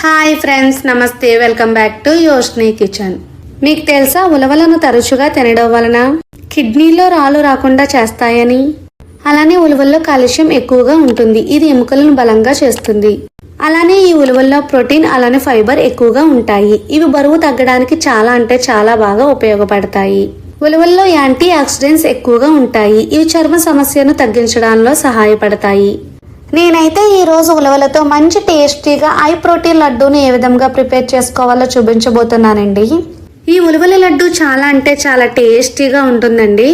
Hi friends, నమస్తే. Welcome back to Yoshni kitchen. మీకు తెలుసా ఉలవలను తరచుగా తినడం వలన కిడ్నీలో రాళ్ళు రాకుండా చేస్తాయని? అలానే ఉలవల్లో కాల్షియం ఎక్కువగా ఉంటుంది. ఇది ఎముకలను బలంగా చేస్తుంది. అలానే ఈ ఉలవల్లో ప్రోటీన్ అలానే ఫైబర్ ఎక్కువగా ఉంటాయి. ఇవి బరువు తగ్గడానికి చాలా అంటే చాలా బాగా ఉపయోగపడతాయి. ఉలవల్లో యాంటీ ఆక్సిడెంట్స్ ఎక్కువగా ఉంటాయి. ఇవి చర్మ సమస్యను తగ్గించడంలో సహాయపడతాయి. నేనైతే ఈ రోజు ఉలవలతో మంచి టేస్టీగా హై ప్రోటీన్ లడ్డూని ఏ విధంగా ప్రిపేర్ చేసుకోవాలో చూపించబోతున్నానండి. ఈ ఉలవల లడ్డు చాలా అంటే చాలా టేస్టీగా ఉంటుందండి.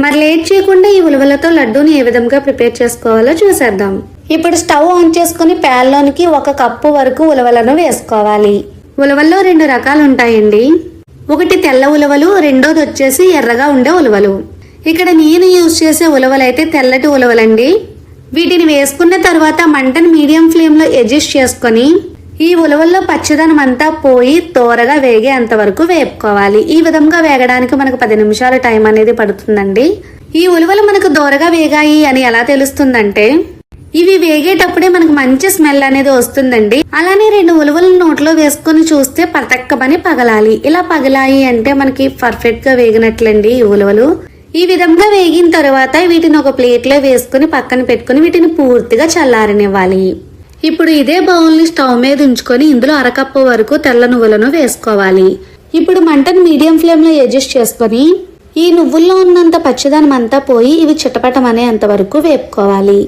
మరి లేట్ చేయకుండా ఈ ఉలవలతో లడ్డూని ఏ విధంగా ప్రిపేర్ చేసుకోవాలో చూసేద్దాం. ఇప్పుడు స్టవ్ ఆన్ చేసుకుని ప్యాన్లోనికి 1 కప్పు వరకు ఉలవలను వేసుకోవాలి. ఉలవల్లో 2 రకాలు ఉంటాయండి. ఒకటి తెల్ల ఉలవలు, రెండోది వచ్చేసి ఎర్రగా ఉండే ఉలవలు. ఇక్కడ నేను యూజ్ చేసే ఉలవలైతే తెల్లటి ఉలవలండి. వీటిని వేసుకున్న తర్వాత మంటను మీడియం ఫ్లేమ్ లో అడ్జస్ట్ చేసుకొని ఈ ఉలవల్లో పచ్చదనం అంతా పోయి తోరగా వేగేంత వరకు వేపుకోవాలి. ఈ విధంగా వేగడానికి మనకు 10 నిమిషాల టైం అనేది పడుతుందండి. ఈ ఉలవలు మనకు దోరగా వేగాయి అని ఎలా తెలుస్తుందంటే, ఇవి వేగేటప్పుడే మనకు మంచి స్మెల్ అనేది వస్తుందండి. అలానే 2 ఉలవలను నోట్లో వేసుకుని చూస్తే పతక్కమని పగలాలి. ఇలా పగలాయి అంటే మనకి పర్ఫెక్ట్ గా వేగినట్లండి ఈ ఉలవలు. ఈ విధంగా వేగిన తర్వాత వీటిని ఒక ప్లేట్ లో వేసుకుని పక్కన పెట్టుకుని వీటిని పూర్తిగా చల్లారనివ్వాలి. ఇప్పుడు ఇదే బౌల్ ని స్టవ్ మీద ఉంచుకొని ఇందులో 1 కప్పు వరకు తెల్ల నువ్వులను వేసుకోవాలి. ఇప్పుడు మంటను మీడియం ఫ్లేమ్ లో అడ్జస్ట్ చేసుకొని ఈ నువ్వుల్లో ఉన్నంత పచ్చదనం అంతా పోయి ఇవి చిటపటమనేంత వరకు వేపుకోవాలి.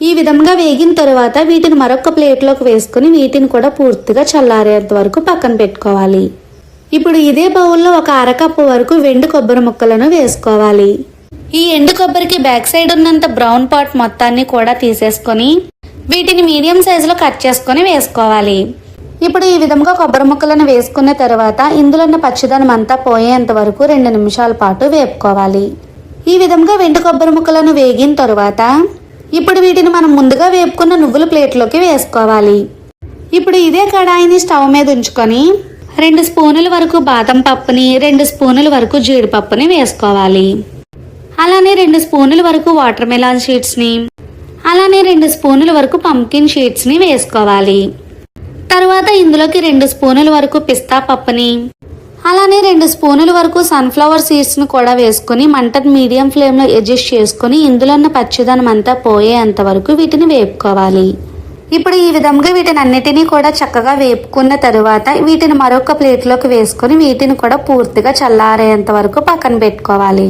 ఈ విధంగా వేగిన తర్వాత వీటిని మరొక ప్లేట్ లోకి వేసుకుని వీటిని కూడా పూర్తిగా చల్లారేంత వరకు పక్కన పెట్టుకోవాలి. ఇప్పుడు ఇదే బౌల్లో 1/2 కప్పు వరకు వెండి కొబ్బరి ముక్కలను వేసుకోవాలి. ఈ ఎండు కొబ్బరికి బ్యాక్ సైడ్ ఉన్నంత బ్రౌన్ పార్ట్ మొత్తాన్ని కూడా తీసేసుకొని వీటిని మీడియం సైజులో కట్ చేసుకొని వేసుకోవాలి. ఇప్పుడు ఈ విధంగా కొబ్బరి ముక్కలను వేసుకున్న తర్వాత ఇందులో ఉన్న పచ్చదనం అంతా పోయేంత వరకు 2 నిమిషాల పాటు వేపుకోవాలి. ఈ విధంగా వెండి కొబ్బరి ముక్కలను వేగిన తర్వాత ఇప్పుడు వీటిని మనం ముందుగా వేపుకున్న నువ్వుల ప్లేట్లోకి వేసుకోవాలి. ఇప్పుడు ఇదే కడాయిని స్టవ్ మీద ఉంచుకొని 2 స్పూనుల వరకు బాదం పప్పుని, 2 స్పూనుల వరకు జీడిపప్పుని వేసుకోవాలి. అలానే 2 స్పూనుల వరకు వాటర్ మెలాన్ షీట్స్ని, అలానే 2 స్పూనుల వరకు పంకిన్ షీట్స్ని వేసుకోవాలి. తర్వాత ఇందులోకి 2 స్పూనుల వరకు పిస్తా పప్పుని, అలానే 2 స్పూనుల వరకు సన్ఫ్లవర్ సీడ్స్ని కూడా వేసుకుని మంటను మీడియం ఫ్లేమ్లో అడ్జస్ట్ చేసుకుని ఇందులో ఉన్న పచ్చదనం అంతా పోయేంత వరకు వీటిని వేపుకోవాలి. ఇప్పుడు ఈ విధంగా వీటిని అన్నిటినీ కూడా చక్కగా వేపుకున్న తరువాత వీటిని మరొక ప్లేట్లోకి వేసుకొని వీటిని కూడా పూర్తిగా చల్లారేంత వరకు పక్కన పెట్టుకోవాలి.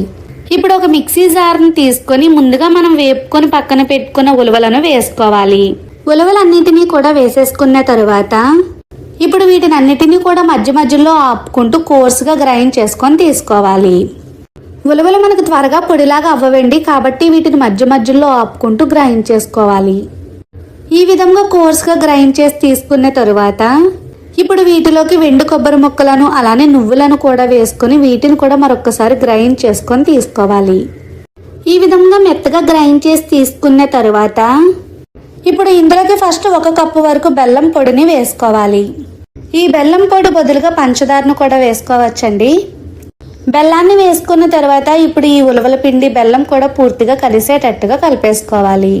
ఇప్పుడు ఒక మిక్సీ జార్ని తీసుకొని ముందుగా మనం వేపుకొని పక్కన పెట్టుకున్న ఉలవలను వేసుకోవాలి. ఉలవలన్నిటినీ కూడా వేసేసుకున్న తరువాత ఇప్పుడు వీటిని అన్నిటినీ కూడా మధ్య మధ్యలో ఆపుకుంటూ కోర్సుగా గ్రైండ్ చేసుకొని తీసుకోవాలి. ఉలవలు మనకు త్వరగా పొడిలాగా అవ్వవండి, కాబట్టి వీటిని మధ్య మధ్యలో ఆపుకుంటూ గ్రైండ్ చేసుకోవాలి. ఈ విధంగా కోర్స్గా గ్రైండ్ చేసి తీసుకున్న తరువాత ఇప్పుడు వీటిలోకి వెండి కొబ్బరి ముక్కలను అలానే నువ్వులను కూడా వేసుకొని వీటిని కూడా మరొకసారి గ్రైండ్ చేసుకొని తీసుకోవాలి. ఈ విధంగా మెత్తగా గ్రైండ్ చేసి తీసుకున్న తరువాత ఇప్పుడు ఇందులోకి ఫస్ట్ 1 కప్పు వరకు బెల్లం పొడిని వేసుకోవాలి. ఈ బెల్లం పొడి బదులుగా పంచదారను కూడా వేసుకోవచ్చండి. బెల్లాన్ని వేసుకున్న తర్వాత ఇప్పుడు ఈ ఉలవల పిండి బెల్లం కూడా పూర్తిగా కలిసేటట్టుగా కలిపేసుకోవాలి.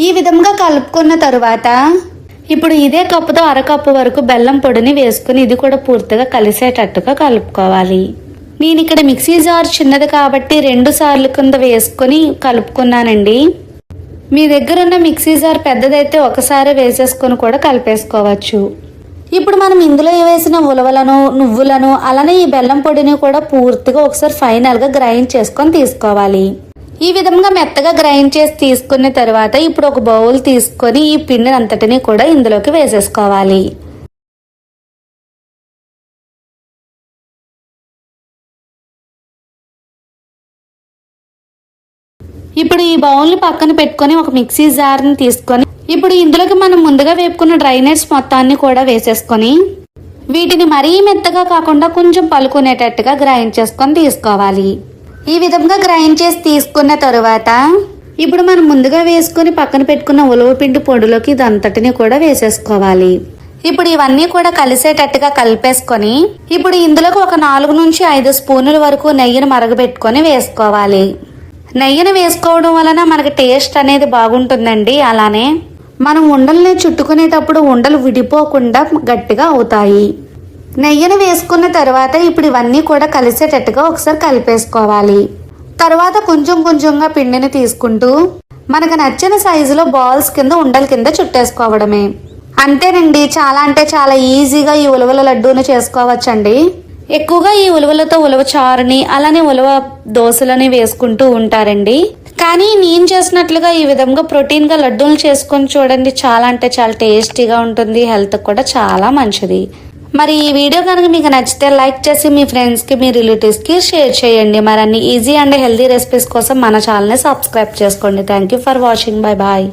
ఈ విధంగా కలుపుకున్న తరువాత ఇప్పుడు ఇదే కప్పుతో 1/2 కప్పు వరకు బెల్లం పొడిని వేసుకుని ఇది కూడా పూర్తిగా కలిసేటట్టుగా కలుపుకోవాలి. నేను ఇక్కడ మిక్సీ జార్ చిన్నది కాబట్టి 2 సార్లు కింద వేసుకొని కలుపుకున్నానండి. మీ దగ్గర ఉన్న మిక్సీ జార్ పెద్దదైతే ఒకసారి వేసేసుకొని కూడా కలిపేసుకోవచ్చు. ఇప్పుడు మనం ఇందులో వేసిన ఉలవలను, నువ్వులను అలానే ఈ బెల్లం పొడిని కూడా పూర్తిగా ఒకసారి ఫైనల్గా గ్రైండ్ చేసుకొని తీసుకోవాలి. ఈ విధంగా మెత్తగా గ్రైండ్ చేసి తీసుకున్న తర్వాత ఇప్పుడు ఒక బౌల్ తీసుకొని ఈ పిండిని అంతటినీ కూడా ఇందులోకి వేసేసుకోవాలి. ఇప్పుడు ఈ బౌల్ని పక్కన పెట్టుకొని ఒక మిక్సీ జార్ని తీసుకొని ఇప్పుడు ఇందులోకి మనం ముందుగా వేపుకున్న డ్రై నట్స్ మొత్తాన్ని కూడా వేసేసుకొని వీటిని మరీ మెత్తగా కాకుండా కొంచెం పలుకునేటట్టుగా గ్రైండ్ చేసుకొని తీసుకోవాలి. ఈ విధంగా గ్రైండ్ చేసి తీసుకున్న తరువాత ఇప్పుడు మనం ముందుగా వేసుకుని పక్కన పెట్టుకున్న ఉలవ పిండి పొడిలోకి ఇదంతటిని కూడా వేసేసుకోవాలి. ఇప్పుడు ఇవన్నీ కూడా కలిసేటట్టుగా కలిపేసుకొని ఇప్పుడు ఇందులోకి ఒక 4 నుంచి 5 స్పూనుల వరకు నెయ్యిని మరగబెట్టుకొని వేసుకోవాలి. నెయ్యిని వేసుకోవడం వలన మనకి టేస్ట్ అనేది బాగుంటుందండి. అలానే మనం ఉండల్ని చుట్టుకునేటప్పుడు ఉండలు విడిపోకుండా గట్టిగా అవుతాయి. నెయ్యిని వేసుకున్న తర్వాత ఇప్పుడు ఇవన్నీ కూడా కలిసేటట్టుగా ఒకసారి కలిపేసుకోవాలి. తర్వాత కొంచెం కొంచెంగా పిండిని తీసుకుంటూ మనకు నచ్చిన సైజులో బాల్స్ కింద ఉండల కింద చుట్టేసుకోవడమే. అంతేనండి, చాలా అంటే చాలా ఈజీగా ఈ ఉలవల లడ్డూని చేసుకోవచ్చండి. ఎక్కువగా ఈ ఉలవలతో ఉలవ చారుని అలానే ఉలవ దోశలని వేసుకుంటూ ఉంటారండి. కానీ నేను చేసినట్లుగా ఈ విధంగా ప్రోటీన్గా లడ్డూలు చేసుకొని చూడండి, చాలా అంటే చాలా టేస్టీగా ఉంటుంది, హెల్త్ కూడా చాలా మంచిది. మరి ఈ వీడియో కనుక మీకు నచ్చితే లైక్ చేసి మీ ఫ్రెండ్స్కి మీ రిలేటివ్స్కి షేర్ చేయండి. మరి అన్ని ఈజీ అండ్ హెల్తీ రెసిపీస్ కోసం మన ఛానల్ని సబ్స్క్రైబ్ చేసుకోండి. Thank you for watching. Bye bye.